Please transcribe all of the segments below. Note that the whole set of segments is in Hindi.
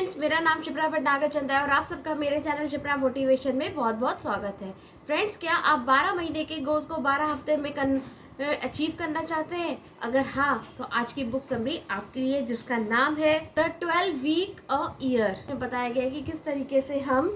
फ्रेंड्स, मेरा नाम शिप्रा भटनागर चंदा है और आप सबका मेरे चैनल शिप्रा मोटिवेशन में बहुत बहुत स्वागत है। फ्रेंड्स, क्या आप 12 महीने के गोल्स को 12 हफ्ते में अचीव करना चाहते हैं? अगर हाँ, तो आज की बुक समरी आपके लिए, जिसका नाम है द 12 वीक अ ईयर में बताया गया है कि किस तरीके से हम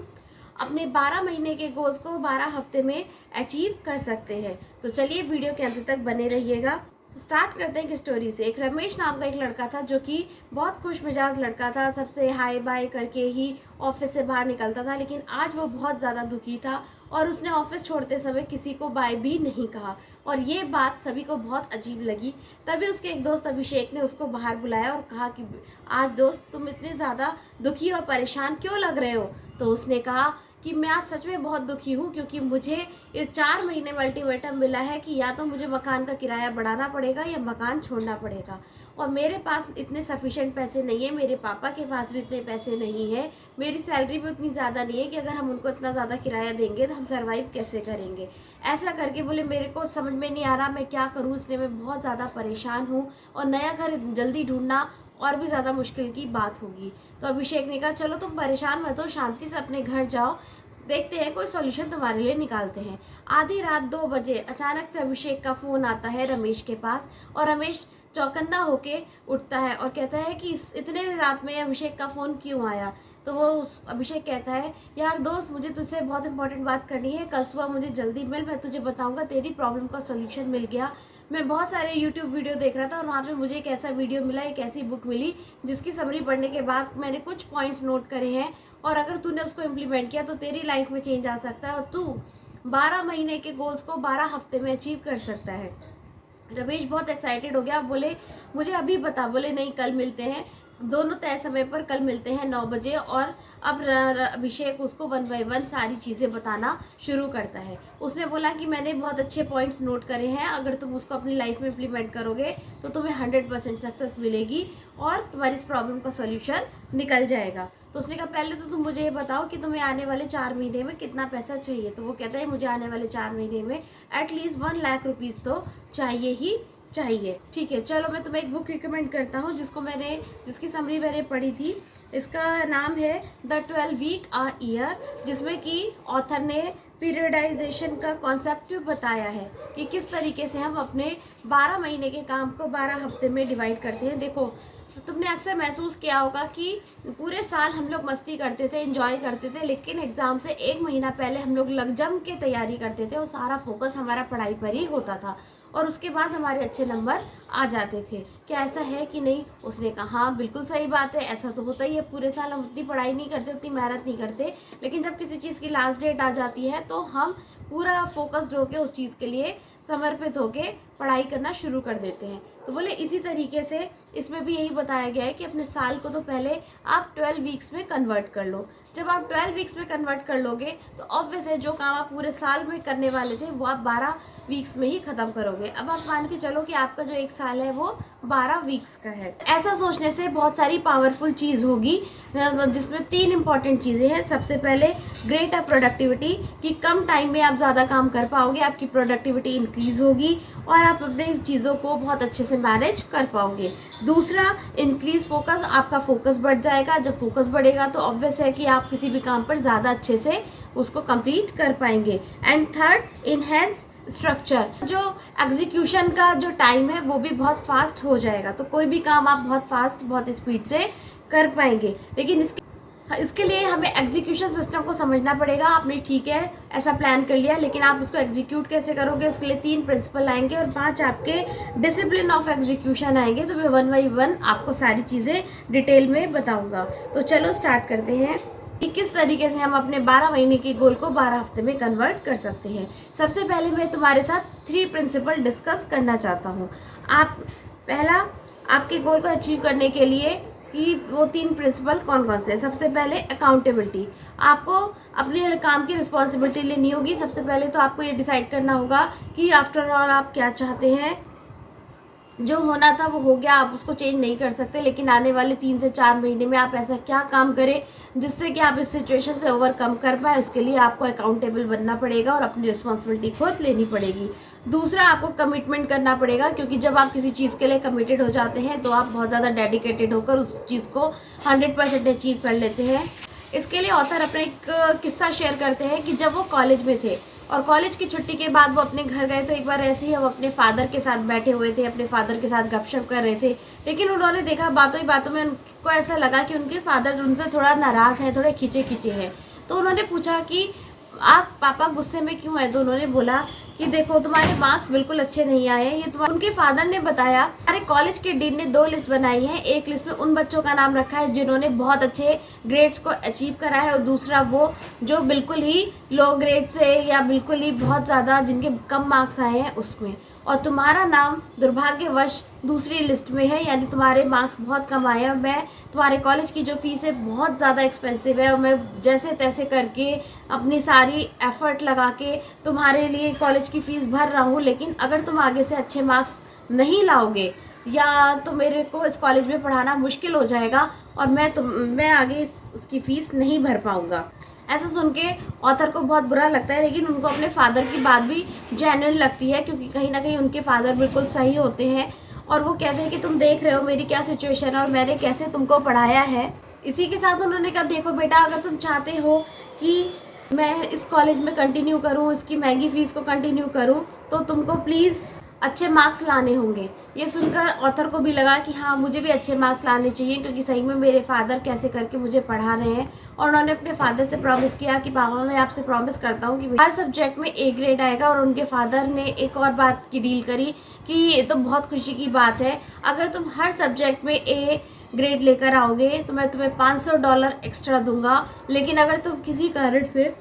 अपने 12 महीने के गोल्स को 12 हफ्ते में अचीव कर सकते हैं। तो चलिए वीडियो के अंत तक बने रहिएगा। स्टार्ट करते हैं एक स्टोरी से। एक रमेश नाम का एक लड़का था जो कि बहुत खुश मिजाज लड़का था, सबसे हाई बाय करके ही ऑफिस से बाहर निकलता था। लेकिन आज वो बहुत ज़्यादा दुखी था और उसने ऑफिस छोड़ते समय किसी को बाय भी नहीं कहा और ये बात सभी को बहुत अजीब लगी। तभी उसके एक दोस्त अभिषेक ने उसको बाहर बुलाया और कहा कि आज दोस्त, तुम इतने ज़्यादा दुखी और परेशान क्यों लग रहे हो? तो उसने कहा कि मैं आज सच में बहुत दुखी हूँ क्योंकि मुझे ये 4 महीने में अल्टीमेटम मिला है कि या तो मुझे मकान का किराया बढ़ाना पड़ेगा या मकान छोड़ना पड़ेगा और मेरे पास इतने सफिशिएंट पैसे नहीं है, मेरे पापा के पास भी इतने पैसे नहीं है, मेरी सैलरी भी उतनी ज़्यादा नहीं है कि अगर हम उनको इतना ज़्यादा किराया देंगे तो हम सर्वाइव कैसे करेंगे। ऐसा करके बोले मेरे को समझ में नहीं आ रहा मैं क्या करूँ, इसलिए मैं बहुत ज़्यादा परेशान हूँ और नया घर जल्दी ढूंढना और भी ज़्यादा मुश्किल की बात होगी। तो अभिषेक ने कहा चलो तुम परेशान मत हो, शांति से अपने घर जाओ, देखते हैं कोई सॉल्यूशन तुम्हारे लिए निकालते हैं। आधी रात 2 बजे अचानक से अभिषेक का फ़ोन आता है रमेश के पास और रमेश चौकन्ना होके उठता है और कहता है कि इतने रात में अभिषेक का फ़ोन क्यों आया? तो वो अभिषेक कहता है यार दोस्त, मुझे तुझसे बहुत इंपॉर्टेंट बात करनी है, कल सुबह मुझे जल्दी मिल, मैं तुझे बताऊंगा, तेरी प्रॉब्लम का सोल्यूशन मिल गया। मैं बहुत सारे यूट्यूब वीडियो देख रहा था और वहाँ पे मुझे एक ऐसा वीडियो मिला, एक ऐसी बुक मिली जिसकी समरी पढ़ने के बाद मैंने कुछ पॉइंट्स नोट करे हैं और अगर तूने उसको इम्प्लीमेंट किया तो तेरी लाइफ में चेंज आ सकता है और तू 12 महीने के गोल्स को 12 हफ्ते में अचीव कर सकता है। रमेश बहुत एक्साइटेड हो गया, बोले मुझे अभी बता। बोले नहीं, कल मिलते हैं, दोनों तय समय पर कल मिलते हैं 9 बजे। और अब अभिषेक उसको 1 बाय 1 सारी चीज़ें बताना शुरू करता है। उसने बोला कि मैंने बहुत अच्छे पॉइंट्स नोट करे हैं, अगर तुम उसको अपनी लाइफ में इम्प्लीमेंट करोगे तो तुम्हें 100% सक्सेस मिलेगी और तुम्हारी इस प्रॉब्लम का सोल्यूशन निकल जाएगा। तो उसने कहा पहले तो तुम मुझे ये बताओ कि तुम्हें आने वाले 4 महीने में कितना पैसा चाहिए? तो वो कहता है मुझे आने वाले 4 महीने में एटलीस्ट 1 लाख रुपीज़ तो चाहिए ही चाहिए। ठीक है, चलो मैं तुम्हें एक बुक रिकमेंड करता हूँ जिसकी समरी मैंने पढ़ी थी। इसका नाम है द 12 वीक अ ईयर, जिसमें कि ऑथर ने पीरियडाइजेशन का कॉन्सेप्ट बताया है कि किस तरीके से हम अपने 12 महीने के काम को 12 हफ्ते में डिवाइड करते हैं। देखो, तुमने अक्सर महसूस किया होगा कि पूरे साल हम लोग मस्ती करते थे, एंजॉय करते थे, लेकिन एग्ज़ाम से 1 महीना पहले हम लोग लग जम के तैयारी करते थे और सारा फोकस हमारा पढ़ाई पर ही होता था और उसके बाद हमारे अच्छे नंबर आ जाते थे। क्या ऐसा है कि नहीं? उसने कहा हाँ बिल्कुल सही बात है, ऐसा तो होता ही है, पूरे साल हम उतनी पढ़ाई नहीं करते, उतनी मेहनत नहीं करते, लेकिन जब किसी चीज़ की लास्ट डेट आ जाती है तो हम पूरा फोकस्ड होकर उस चीज़ के लिए समर्पित होकर पढ़ाई करना शुरू कर देते हैं। तो बोले इसी तरीके से इसमें भी यही बताया गया है कि अपने साल को तो पहले आप 12 वीक्स में कन्वर्ट कर लो। जब आप 12 वीक्स में कन्वर्ट कर लोगे तो ऑब्वियस है जो काम आप पूरे साल में करने वाले थे वो आप 12 वीक्स में ही ख़त्म करोगे। अब आप मान के चलो कि आपका जो 1 साल है वो 12 वीक्स का है। ऐसा सोचने से बहुत सारी पावरफुल चीज़ होगी जिसमें 3 इंपॉर्टेंट चीज़ें हैं। सबसे पहले ग्रेटर प्रोडक्टिविटी, कि कम टाइम में आप ज़्यादा काम कर पाओगे, आपकी प्रोडक्टिविटी इंक्रीज़ होगी और आप अपने चीज़ों को बहुत अच्छे से मैनेज कर पाओगे। दूसरा, इंक्रीज फोकस, आपका फोकस बढ़ जाएगा। जब फोकस बढ़ेगा तो ऑब्वियस है कि आप किसी भी काम पर ज़्यादा अच्छे से उसको कंप्लीट कर पाएंगे। एंड थर्ड, इनहेंस स्ट्रक्चर, जो एग्जीक्यूशन का जो टाइम है वो भी बहुत फास्ट हो जाएगा, तो कोई भी काम आप बहुत फास्ट, बहुत स्पीड से कर पाएंगे। लेकिन इसके लिए हमें एग्जीक्यूशन सिस्टम को समझना पड़ेगा। आपने ठीक है ऐसा प्लान कर लिया, लेकिन आप उसको एग्जीक्यूट कैसे करोगे? उसके लिए 3 प्रिंसिपल आएंगे और 5 आपके डिसिप्लिन ऑफ एग्जीक्यूशन आएंगे। तो मैं 1 बाय 1 आपको सारी चीज़ें डिटेल में बताऊंगा। तो चलो स्टार्ट करते हैं कि किस तरीके से हम अपने 12 महीने के गोल को 12 हफ्ते में कन्वर्ट कर सकते हैं। सबसे पहले मैं तुम्हारे साथ 3 प्रिंसिपल डिस्कस करना चाहता हूँ। पहला, आपके गोल को अचीव करने के लिए कि वो 3 प्रिंसिपल कौन कौन से हैं। सबसे पहले अकाउंटेबिलिटी, आपको अपने काम की रिस्पॉन्सिबिलिटी लेनी होगी। सबसे पहले तो आपको ये डिसाइड करना होगा कि आफ्टर ऑल आप क्या चाहते हैं। जो होना था वो हो गया, आप उसको चेंज नहीं कर सकते, लेकिन आने वाले 3 से 4 महीने में आप ऐसा क्या काम करें जिससे कि आप इस सिचुएशन से ओवरकम कर पाए। उसके लिए आपको अकाउंटेबल बनना पड़ेगा और अपनी रिस्पॉन्सिबिलिटी खुद लेनी पड़ेगी। दूसरा, आपको कमिटमेंट करना पड़ेगा, क्योंकि जब आप किसी चीज़ के लिए कमिटेड हो जाते हैं तो आप बहुत ज़्यादा डेडिकेटेड होकर उस चीज़ को 100% अचीव कर लेते हैं। इसके लिए ऑथर अपना एक किस्सा शेयर करते हैं कि जब वो कॉलेज में थे और कॉलेज की छुट्टी के बाद वो अपने घर गए, तो एक बार ऐसे ही हम अपने फादर के साथ बैठे हुए थे, अपने फादर के साथ गपशप कर रहे थे, लेकिन उन्होंने देखा बातों ही बातों में उनको ऐसा लगा कि उनके फादर उनसे थोड़ा नाराज़ हैं, थोड़े खींचे खींचे हैं। तो उन्होंने पूछा कि आप पापा गुस्से में क्यों हैं? तो उन्होंने बोला कि देखो, तुम्हारे मार्क्स बिल्कुल अच्छे नहीं आए हैं। ये तुम्हारे उनके फादर ने बताया, हमारे कॉलेज के डीन ने 2 लिस्ट बनाई है। एक लिस्ट में उन बच्चों का नाम रखा है जिन्होंने बहुत अच्छे ग्रेड्स को अचीव करा है, और दूसरा वो जो बिल्कुल ही लो ग्रेड से या बिल्कुल ही बहुत ज़्यादा जिनके कम मार्क्स आए हैं उसमें। और तुम्हारा नाम दुर्भाग्यवश दूसरी लिस्ट में है, यानी तुम्हारे मार्क्स बहुत कम आए हैं। मैं तुम्हारे कॉलेज की जो फ़ीस है बहुत ज़्यादा एक्सपेंसिव है, और मैं जैसे तैसे करके अपनी सारी एफ़र्ट लगा के तुम्हारे लिए कॉलेज की फ़ीस भर रहा हूँ, लेकिन अगर तुम आगे से अच्छे मार्क्स नहीं लाओगे या तो मेरे को इस कॉलेज में पढ़ाना मुश्किल हो जाएगा, और मैं आगे उसकी फ़ीस नहीं भर पाऊँगा। ऐसा सुन के ऑथर को बहुत बुरा लगता है, लेकिन उनको अपने फादर की बात भी जेन्युइन लगती है, क्योंकि कहीं ना कहीं उनके फादर बिल्कुल सही होते हैं। और वो कहते हैं कि तुम देख रहे हो मेरी क्या सिचुएशन है और मैंने कैसे तुमको पढ़ाया है। इसी के साथ उन्होंने कहा, देखो बेटा, अगर तुम चाहते हो कि मैं इस कॉलेज में कंटिन्यू करूँ, इसकी महंगी फ़ीस को कंटिन्यू करूँ, तो तुमको प्लीज़ अच्छे मार्क्स लाने होंगे। ये सुनकर ऑथर को भी लगा कि हाँ, मुझे भी अच्छे मार्क्स लाने चाहिए, क्योंकि सही में मेरे फादर कैसे करके मुझे पढ़ा रहे हैं। और उन्होंने अपने फादर से प्रॉमिस किया कि पापा, मैं आपसे प्रॉमिस करता हूँ कि हर सब्जेक्ट में A ग्रेड आएगा। और उनके फादर ने एक और बात की डील करी कि ये तो बहुत खुशी की बात है, अगर तुम हर सब्जेक्ट में A ग्रेड लेकर आओगे तो मैं तुम्हें $500 एक्स्ट्रा दूंगा, लेकिन अगर तुम किसी कारण से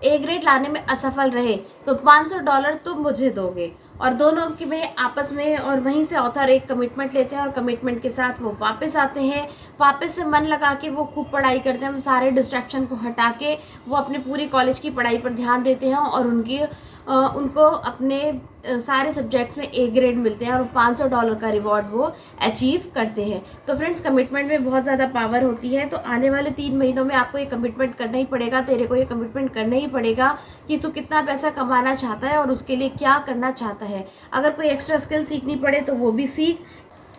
A ग्रेड लाने में असफल रहे तो $500 तुम मुझे दोगे। और दोनों की में आपस में, और वहीं से ऑथर एक कमिटमेंट लेते हैं, और कमिटमेंट के साथ वो वापस आते हैं। वापस से मन लगा के वो खूब पढ़ाई करते हैं, सारे डिस्ट्रैक्शन को हटा के वो अपने पूरी कॉलेज की पढ़ाई पर ध्यान देते हैं, और उनको अपने सारे सब्जेक्ट्स में A ग्रेड मिलते हैं, और $500 का रिवॉर्ड वो अचीव करते हैं। तो फ्रेंड्स, कमिटमेंट में बहुत ज़्यादा पावर होती है। तो आने वाले 3 महीनों में आपको ये कमिटमेंट करना ही पड़ेगा, तेरे को ये कमिटमेंट करना ही पड़ेगा कि तू कितना पैसा कमाना चाहता है और उसके लिए क्या करना चाहता है। अगर कोई एक्स्ट्रा स्किल सीखनी पड़े तो वो भी सीख,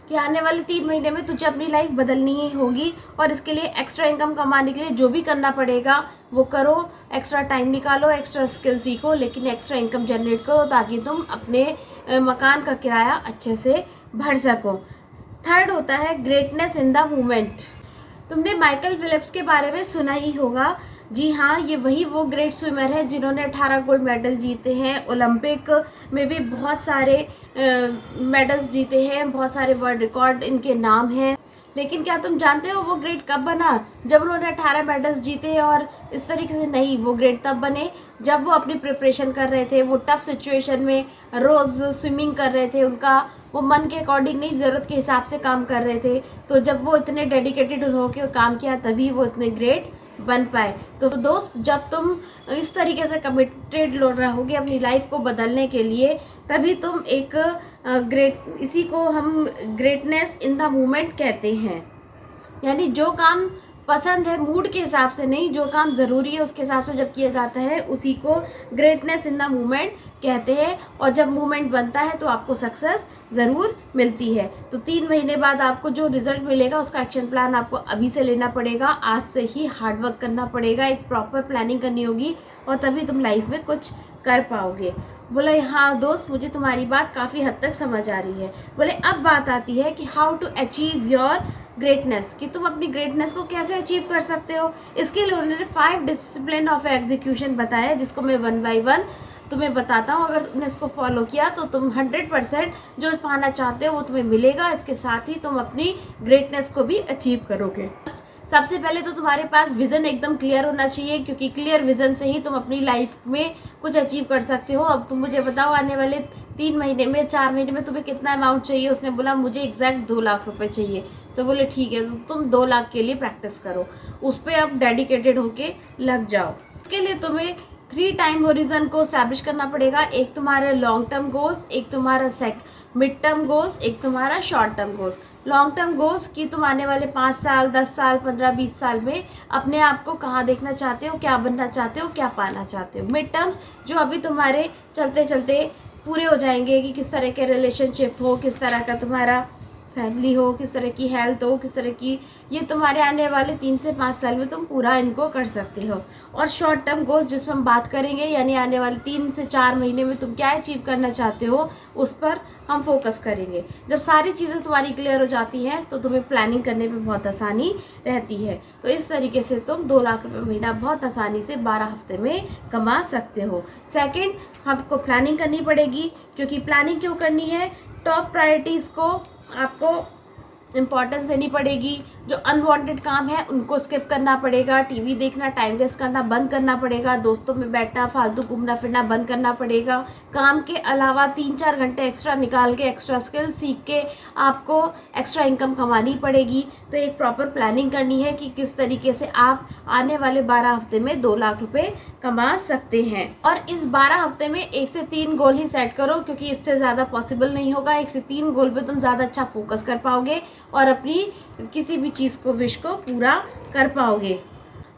कि आने वाले 3 महीने में तुझे अपनी लाइफ बदलनी ही होगी, और इसके लिए एक्स्ट्रा इनकम कमाने के लिए जो भी करना पड़ेगा वो करो। एक्स्ट्रा टाइम निकालो, एक्स्ट्रा स्किल सीखो, लेकिन एक्स्ट्रा इनकम जनरेट करो, ताकि तुम अपने मकान का किराया अच्छे से भर सको। थर्ड होता है ग्रेटनेस इन द मोमेंट। तुमने माइकल फिलिप्स के बारे में सुना ही होगा। जी हाँ, ये वो ग्रेट स्विमर है जिन्होंने 18 गोल्ड मेडल जीते हैं। ओलंपिक में भी बहुत सारे मेडल्स जीते हैं, बहुत सारे वर्ल्ड रिकॉर्ड इनके नाम हैं। लेकिन क्या तुम जानते हो वो ग्रेट कब बना? जब उन्होंने 18 मेडल्स जीते। और इस तरीके से नहीं, वो ग्रेट तब बने जब वो अपनी प्रिपरेशन कर रहे थे, वो टफ सिचुएशन में रोज़ स्विमिंग कर रहे थे, उनका वो मन के अकॉर्डिंग नहीं, ज़रूरत के हिसाब से काम कर रहे थे। तो जब वो इतने डेडिकेटेड होकर काम किया, तभी वो इतने ग्रेट बन पाए। तो दोस्त, जब तुम इस तरीके से कमिटेड रहोगे अपनी लाइफ को बदलने के लिए, तभी तुम एक इसी को हम ग्रेटनेस इन द मोमेंट कहते हैं। यानी जो काम पसंद है, मूड के हिसाब से नहीं, जो काम ज़रूरी है उसके हिसाब से जब किया जाता है, उसी को ग्रेटनेस इन द मूवमेंट कहते हैं। और जब मूवमेंट बनता है तो आपको सक्सेस ज़रूर मिलती है। तो 3 महीने बाद आपको जो रिज़ल्ट मिलेगा उसका एक्शन प्लान आपको अभी से लेना पड़ेगा, आज से ही हार्ड वर्क करना पड़ेगा, एक प्रॉपर प्लानिंग करनी होगी, और तभी तुम लाइफ में कुछ कर पाओगे। बोले, हाँ दोस्त, मुझे तुम्हारी बात काफ़ी हद तक समझ आ रही है। बोले, अब बात आती है कि how to achieve your greatness, कि तुम अपनी ग्रेटनेस को कैसे अचीव कर सकते हो। इसके लिए उन्होंने 5 डिसिप्लिन ऑफ एग्जीक्यूशन बताया, जिसको मैं 1 बाय 1 तुम्हें बताता हूँ। अगर तुमने इसको फॉलो किया तो तुम 100% जो पाना चाहते हो वो तुम्हें मिलेगा। इसके साथ ही तुम अपनी ग्रेटनेस को भी अचीव करोगे। सबसे पहले तो तुम्हारे पास विज़न एकदम क्लियर होना चाहिए, क्योंकि क्लियर विज़न से ही तुम अपनी लाइफ में कुछ अचीव कर सकते हो। अब तुम मुझे बताओ, आने वाले 3 महीने में, 4 महीने में तुम्हें कितना अमाउंट चाहिए? उसने बोला, मुझे एग्जैक्ट 2 लाख रुपए चाहिए। तो बोले, ठीक है, तो तुम 2 लाख के लिए प्रैक्टिस करो, उस पर अब डेडिकेटेड होके लग जाओ। इसके लिए तुम्हें 3 टाइम होरिजन को स्टैब्लिश करना पड़ेगा। एक तुम्हारे लॉन्ग टर्म गोल्स, एक तुम्हारा मिड टर्म गोल्स, एक तुम्हारा short term goals. Long term goals कि तुम आने वाले 5 साल, 10 साल, 15, 20 साल में अपने आप को कहाँ देखना चाहते हो, क्या बनना चाहते हो, क्या पाना चाहते हो। मिड टर्म्स जो अभी तुम्हारे चलते चलते पूरे हो जाएंगे कि किस तरह के रिलेशनशिप हो, किस तरह का तुम्हारा फैमिली हो, किस तरह की हेल्थ हो, किस तरह की, ये तुम्हारे आने वाले 3 से 5 साल में तुम पूरा इनको कर सकते हो। और शॉर्ट टर्म गोल्स जिसमें हम बात करेंगे, यानी आने वाले 3 से 4 महीने में तुम क्या अचीव करना चाहते हो, उस पर हम फोकस करेंगे। जब सारी चीज़ें तुम्हारी क्लियर हो जाती हैं तो तुम्हें प्लानिंग करने में बहुत आसानी रहती है। तो इस तरीके से तुम 2 लाख रुपये महीना बहुत आसानी से 12 हफ्ते में कमा सकते हो। सेकेंड, हमको प्लानिंग करनी पड़ेगी, क्योंकि प्लानिंग क्यों करनी है, टॉप प्रायोरिटीज़ को आपको इम्पॉर्टेंस देनी पड़ेगी। जो अनवांटेड काम है उनको स्किप करना पड़ेगा, टीवी देखना, टाइम वेस्ट करना बंद करना पड़ेगा, दोस्तों में बैठना, फालतू घूमना फिरना बंद करना पड़ेगा। काम के अलावा 3-4 घंटे एक्स्ट्रा निकाल के एक्स्ट्रा स्किल सीख के आपको एक्स्ट्रा इनकम कमानी पड़ेगी। तो एक प्रॉपर प्लानिंग करनी है कि किस तरीके से आप आने वाले 12 हफ्ते में 2 लाख रुपए कमा सकते हैं। और इस 12 हफ्ते में 1 से 3 गोल ही सेट करो, क्योंकि इससे ज़्यादा पॉसिबल नहीं होगा। 1 से 3 गोल पे तुम ज़्यादा अच्छा फोकस कर पाओगे और अपनी किसी भी चीज़ को, विश को पूरा कर पाओगे।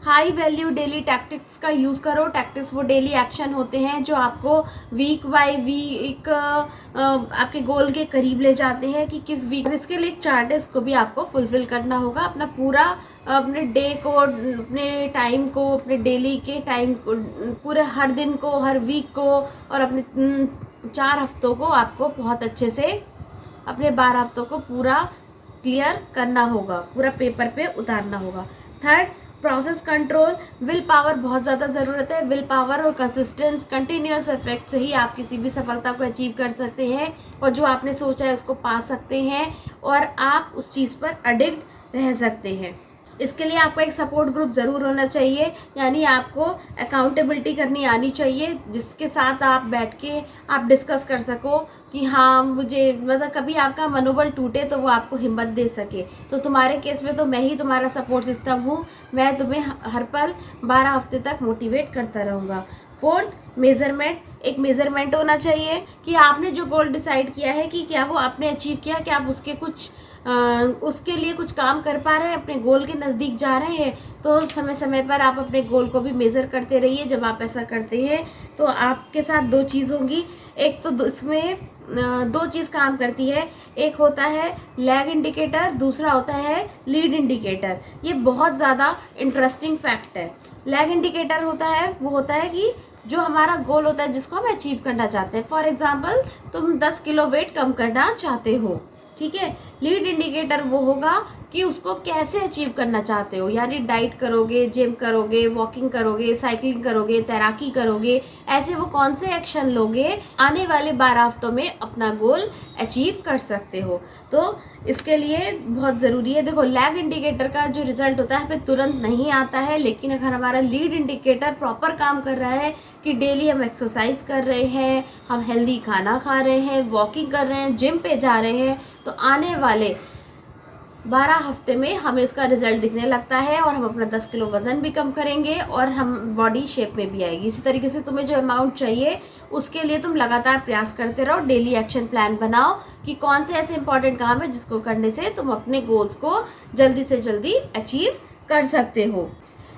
हाई वैल्यू डेली टैक्टिक्स का यूज़ करो। टैक्टिक्स वो डेली एक्शन होते हैं जो आपको वीक बाय वीक आपके गोल के करीब ले जाते हैं कि किस वीक। इसके लिए एक चार्ट है, इसको भी आपको फुलफिल करना होगा। अपना पूरा अपने डे को, अपने टाइम को, अपने डेली के टाइम को, पूरे हर दिन को, हर वीक को और अपने 4 हफ्तों को आपको बहुत अच्छे से अपने 12 हफ्तों को पूरा क्लियर करना होगा, पूरा पेपर पे उतारना होगा। Third, process control. Will power बहुत ज़्यादा ज़रूरत है। विल पावर और कंसिस्टेंस, कंटिन्यूअस इफेक्ट से ही आप किसी भी सफलता को अचीव कर सकते हैं और जो आपने सोचा है उसको पा सकते हैं और आप उस चीज़ पर अडिक्ट रह सकते हैं। इसके लिए आपको एक सपोर्ट ग्रुप ज़रूर होना चाहिए, यानी आपको अकाउंटेबिलिटी करनी आनी चाहिए, जिसके साथ आप बैठ के आप डिस्कस कर सको कि हाँ मुझे, मतलब कभी आपका मनोबल टूटे तो वो आपको हिम्मत दे सके। तो तुम्हारे केस में तो मैं ही तुम्हारा सपोर्ट सिस्टम हूँ, मैं तुम्हें हर पल 12 हफ्ते तक मोटिवेट करता रहूँगा। Fourth, measurement. एक मेज़रमेंट होना चाहिए कि आपने जो गोल डिसाइड किया है कि क्या वो आपने अचीव किया, क्या आप उसके उसके लिए कुछ काम कर पा रहे हैं, अपने गोल के नज़दीक जा रहे हैं। तो समय समय पर आप अपने गोल को भी मेज़र करते रहिए। जब आप ऐसा करते हैं तो आपके साथ 2 चीज़ होंगी। एक तो इसमें 2 चीज़ काम करती है, एक होता है लैग इंडिकेटर, दूसरा होता है लीड इंडिकेटर। ये बहुत ज़्यादा इंटरेस्टिंग फैक्ट है। लैग इंडिकेटर होता है, वो होता है कि जो हमारा गोल होता है जिसको हम अचीव करना चाहते हैं। फॉर एग्जाम्पल, तुम 10 किलो वेट कम करना चाहते हो, ठीक है। लीड इंडिकेटर वो होगा कि उसको कैसे अचीव करना चाहते हो, यानी डाइट करोगे, जिम करोगे, वॉकिंग करोगे, साइकिलिंग करोगे, तैराकी करोगे, ऐसे वो कौन से एक्शन लोगे आने वाले 12 हफ्तों में अपना गोल अचीव कर सकते हो। तो इसके लिए बहुत ज़रूरी है। देखो, लैग इंडिकेटर का जो रिजल्ट होता है हमें तुरंत नहीं आता है, लेकिन अगर हमारा लीड इंडिकेटर प्रॉपर काम कर रहा है कि डेली हम एक्सरसाइज कर रहे हैं, हम हेल्दी खाना खा रहे हैं, वॉकिंग कर रहे हैं, जिम पे जा रहे हैं, तो आने वाले 12 हफ्ते में हमें इसका रिजल्ट दिखने लगता है और हम अपना 10 किलो वज़न भी कम करेंगे और हम बॉडी शेप में भी आएगी। इसी तरीके से तुम्हें जो अमाउंट चाहिए उसके लिए तुम लगातार प्रयास करते रहो। डेली एक्शन प्लान बनाओ कि कौन से ऐसे इंपॉर्टेंट काम है जिसको करने से तुम अपने गोल्स को जल्दी से जल्दी अचीव कर सकते हो।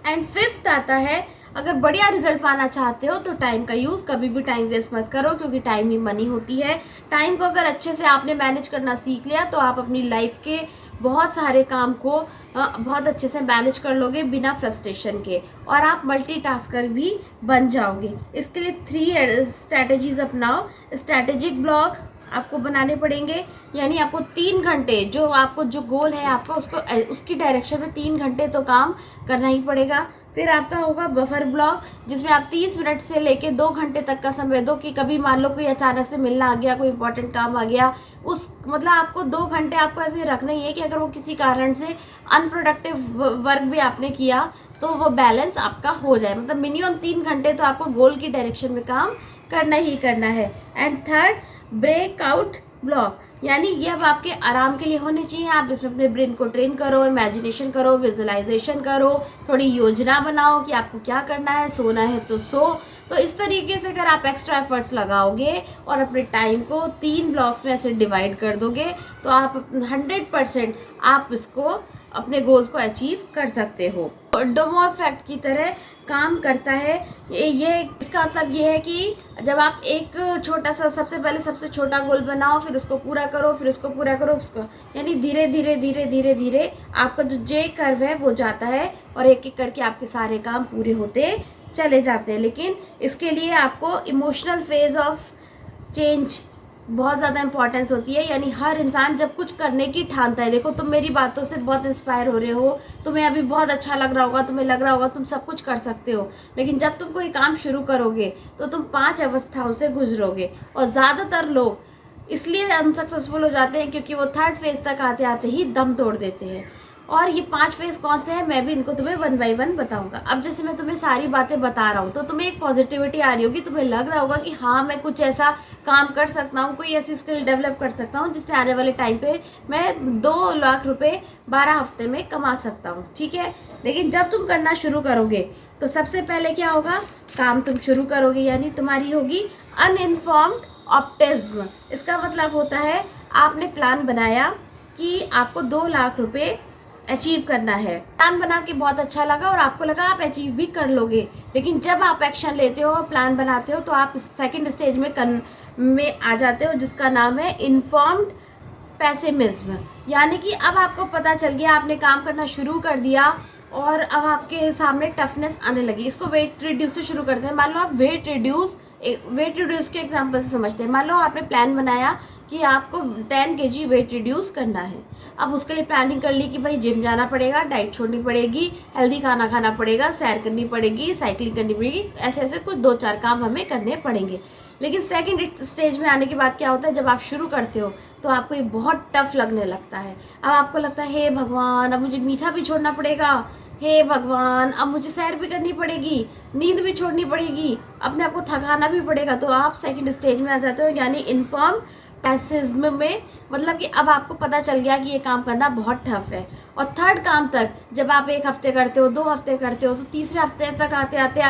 एंड फिफ्थ आता है, अगर बढ़िया रिजल्ट पाना चाहते हो तो टाइम का यूज़, कभी भी टाइम वेस्ट मत करो, क्योंकि टाइम ही मनी होती है। टाइम को अगर अच्छे से आपने मैनेज करना सीख लिया तो आप अपनी लाइफ के बहुत सारे काम को बहुत अच्छे से मैनेज कर लोगे बिना फ्रस्ट्रेशन के, और आप मल्टीटास्कर भी बन जाओगे। इसके लिए 3 स्ट्रैटेजीज अपनाओ। स्ट्रैटेजिक ब्लॉक आपको बनाने पड़ेंगे, यानी आपको 3 घंटे जो आपको जो गोल है आपका उसको उसकी डायरेक्शन में 3 घंटे तो काम करना ही पड़ेगा। फिर आपका होगा बफर ब्लॉक, जिसमें आप 30 मिनट से लेके 2 घंटे तक का समय दो कि कभी मान लो कोई अचानक से मिलना आ गया, कोई इंपॉर्टेंट काम आ गया, उस मतलब आपको 2 घंटे आपको ऐसे रखना ही है कि अगर वो किसी कारण से अनप्रोडक्टिव वर्क भी आपने किया तो वो बैलेंस आपका हो जाए। मतलब मिनिमम 3 घंटे तो आपको गोल की डायरेक्शन में काम करना ही करना है। एंड थर्ड, ब्रेकआउट ब्लॉक, यानी ये अब आपके आराम के लिए होने चाहिए। आप इसमें अपने ब्रेन को ट्रेन करो, इमेजिनेशन करो, विजुअलाइजेशन करो, थोड़ी योजना बनाओ कि आपको क्या करना है। सोना है तो सो, तो इस तरीके से अगर आप एक्स्ट्रा एफर्ट्स लगाओगे और अपने टाइम को 3 ब्लॉक्स में ऐसे डिवाइड कर दोगे तो आप 100% आप इसको अपने गोल्स को अचीव कर सकते हो। डोमो इफेक्ट की तरह काम करता है ये इसका मतलब ये है कि जब आप एक छोटा सा सबसे पहले सबसे छोटा गोल बनाओ, फिर उसको पूरा करो, फिर उसको पूरा करो, उसको यानी धीरे धीरे धीरे धीरे धीरे आपका जो जे कर्व है वो जाता है और एक एक करके आपके सारे काम पूरे होते चले जाते हैं। लेकिन इसके लिए आपको इमोशनल फेज ऑफ चेंज बहुत ज़्यादा इंपॉर्टेंस होती है। यानी हर इंसान जब कुछ करने की ठानता है, देखो तुम मेरी बातों से बहुत इंस्पायर हो रहे हो, तुम्हें अभी बहुत अच्छा लग रहा होगा, तुम्हें लग रहा होगा तुम सब कुछ कर सकते हो, लेकिन जब तुम कोई काम शुरू करोगे तो तुम 5 अवस्थाओं से गुजरोगे। और ज़्यादातर लोग इसलिए अनसक्सेसफुल हो जाते हैं क्योंकि वो 3rd फेज तक आते आते ही दम तोड़ देते हैं। और ये 5 फेज कौन से हैं मैं भी इनको तुम्हें 1 बाय 1 बताऊंगा। अब जैसे मैं तुम्हें सारी बातें बता रहा हूँ तो तुम्हें एक पॉजिटिविटी आ रही होगी, तुम्हें लग रहा होगा कि हाँ मैं कुछ ऐसा काम कर सकता हूँ, कोई ऐसी स्किल डेवलप कर सकता हूँ जिससे आने वाले टाइम पे मैं 2 लाख रुपए 12 हफ्ते में कमा सकता हूँ, ठीक है। लेकिन जब तुम करना शुरू करोगे तो सबसे पहले क्या होगा, काम तुम शुरू करोगे यानी तुम्हारी होगी अनइन्फॉर्म्ड ऑप्टिज्म। इसका मतलब होता है आपने प्लान बनाया कि आपको 2 लाख रुपए अचीव करना है, प्लान बना के बहुत अच्छा लगा और आपको लगा आप अचीव भी कर लोगे, लेकिन जब आप एक्शन लेते हो प्लान बनाते हो तो आप 2nd स्टेज में आ जाते हो जिसका नाम है इन्फॉर्म्ड पेसिमिज्म। यानी कि अब आपको पता चल गया, आपने काम करना शुरू कर दिया और अब आपके सामने टफनेस आने लगी। इसको वेट रिड्यूस से शुरू करते हैं। मान लो आप वेट रिड्यूस के एग्जाम्पल से समझते हैं। मान लो आपने प्लान बनाया कि आपको 10 kg वेट रिड्यूस करना है। अब उसके लिए प्लानिंग कर ली कि भाई जिम जाना पड़ेगा, डाइट छोड़नी पड़ेगी, हेल्दी खाना खाना पड़ेगा, सैर करनी पड़ेगी, साइकिलिंग करनी पड़ेगी, ऐसे ऐसे कुछ 2-4 काम हमें करने पड़ेंगे। लेकिन 2nd स्टेज में आने के बाद क्या होता है, जब आप शुरू करते हो तो आपको ये बहुत टफ लगने लगता है। अब आपको लगता है हे भगवान अब मुझे मीठा भी छोड़ना पड़ेगा, हे भगवान अब मुझे सैर भी करनी पड़ेगी, नींद भी छोड़नी पड़ेगी, अपने आप को थकाना भी पड़ेगा। तो आप 2nd स्टेज में आ जाते हो यानी इन्फॉर्म पेसिज्म में, मतलब कि अब आपको पता चल गया कि ये काम करना बहुत टफ है। और 3rd काम तक जब आप 1 हफ्ते करते हो, 2 हफ्ते करते हो, तो 3रे हफ्ते तक आते आते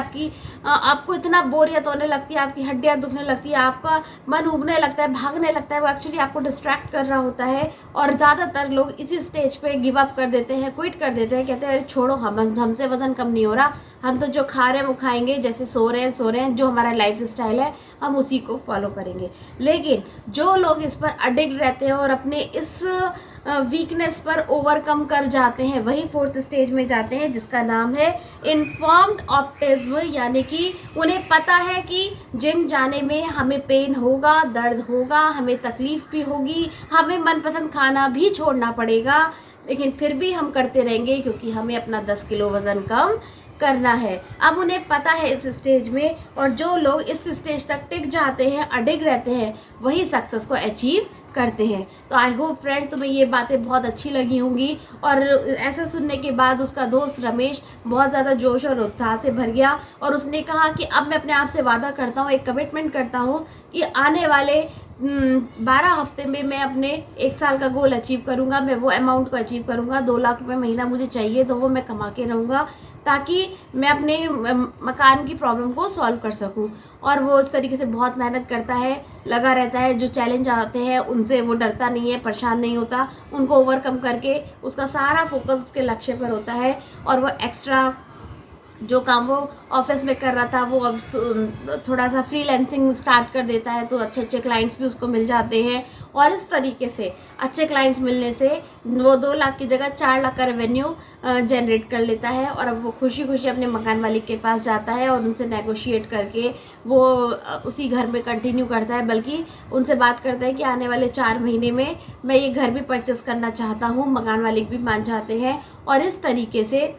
आपको इतना बोरियत होने लगती है, आपकी हड्डियाँ दुखने लगती है, आपका मन उबने लगता है, भागने लगता है, वो एक्चुअली आपको डिस्ट्रैक्ट कर रहा होता है। और ज़्यादातर लोग इसी स्टेज पे गिव अप कर देते हैं, क्विट कर देते हैं, कहते हैं अरे छोड़ो हमसे वज़न कम नहीं हो रहा, हम तो जो खा रहे हैं वो खाएंगे, जैसे सो रहे हैं, जो हमारा लाइफ स्टाइल है हम उसी को फॉलो करेंगे। लेकिन जो लोग इस पर अडिक्ट रहते हैं और अपने इस वीकनेस पर ओवरकम कर जाते हैं, वही 4th स्टेज में जाते हैं जिसका नाम है इन्फॉर्म्ड ऑप्टिज्म। यानी कि उन्हें पता है कि जिम जाने में हमें पेन होगा, दर्द होगा, हमें तकलीफ भी होगी, हमें मनपसंद खाना भी छोड़ना पड़ेगा, लेकिन फिर भी हम करते रहेंगे क्योंकि हमें अपना 10 किलो वज़न कम करना है। अब उन्हें पता है इस स्टेज में, और जो लोग इस स्टेज तक टिक जाते हैं, अडिग रहते हैं, वही सक्सेस को अचीव करते हैं। तो आई होप फ्रेंड तुम्हें ये बातें बहुत अच्छी लगी होंगी। और ऐसा सुनने के बाद उसका दोस्त रमेश बहुत ज़्यादा जोश और उत्साह से भर गया और उसने कहा कि अब मैं अपने आप से वादा करता हूँ, एक कमिटमेंट करता हूँ कि आने वाले 12 हफ्ते में मैं अपने 1 साल का गोल अचीव करूँगा। मैं वो अमाउंट को अचीव करूँगा, 2 लाख रुपये महीना मुझे चाहिए तो वो मैं कमा के रहूँगा ताकि मैं अपने मकान की प्रॉब्लम को सॉल्व कर सकूं। और वो इस तरीके से बहुत मेहनत करता है, लगा रहता है, जो चैलेंज आते हैं उनसे वो डरता नहीं है, परेशान नहीं होता, उनको ओवरकम करके उसका सारा फोकस उसके लक्ष्य पर होता है। और वो एक्स्ट्रा जो काम वो ऑफिस में कर रहा था वो अब थोड़ा सा फ्रीलांसिंग स्टार्ट कर देता है, तो अच्छे अच्छे क्लाइंट्स भी उसको मिल जाते हैं। और इस तरीके से अच्छे क्लाइंट्स मिलने से वो 2 लाख की जगह 4 लाख का रेवेन्यू जनरेट कर लेता है। और अब वो खुशी खुशी अपने मकान मालिक के पास जाता है और उनसे नेगोशिएट करके वो उसी घर में कंटिन्यू करता है, बल्कि उनसे बात करता है कि आने वाले 4 महीने में मैं ये घर भी परचेस करना चाहता हूँ। मकान मालिक भी मान जाते हैं और इस तरीके से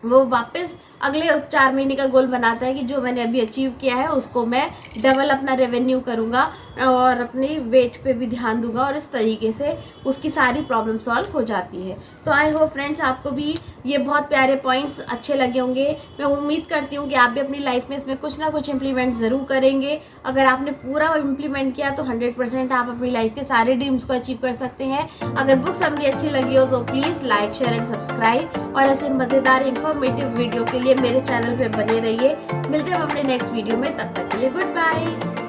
वो वापस अगले 4 महीने का गोल बनाता है कि जो मैंने अभी अचीव किया है उसको मैं डबल अपना रेवेन्यू करूँगा और अपने वेट पे भी ध्यान दूंगा, और इस तरीके से उसकी सारी प्रॉब्लम सॉल्व हो जाती है। तो आई होप फ्रेंड्स आपको भी ये बहुत प्यारे पॉइंट्स अच्छे लगे होंगे। मैं उम्मीद करती हूँ कि आप भी अपनी लाइफ में इसमें कुछ ना कुछ इम्प्लीमेंट ज़रूर करेंगे। अगर आपने पूरा इम्प्लीमेंट किया तो 100% आप अपनी लाइफ के सारे ड्रीम्स को अचीव कर सकते हैं। अगर बुक समरी अच्छी लगी हो तो please like, share and subscribe, और ऐसे मज़ेदार इन्फॉर्मेटिव वीडियो के लिए मेरे चैनल पर बने रहिए। मिलते हैं अपने नेक्स्ट वीडियो में, तब तक के लिए गुड बाय।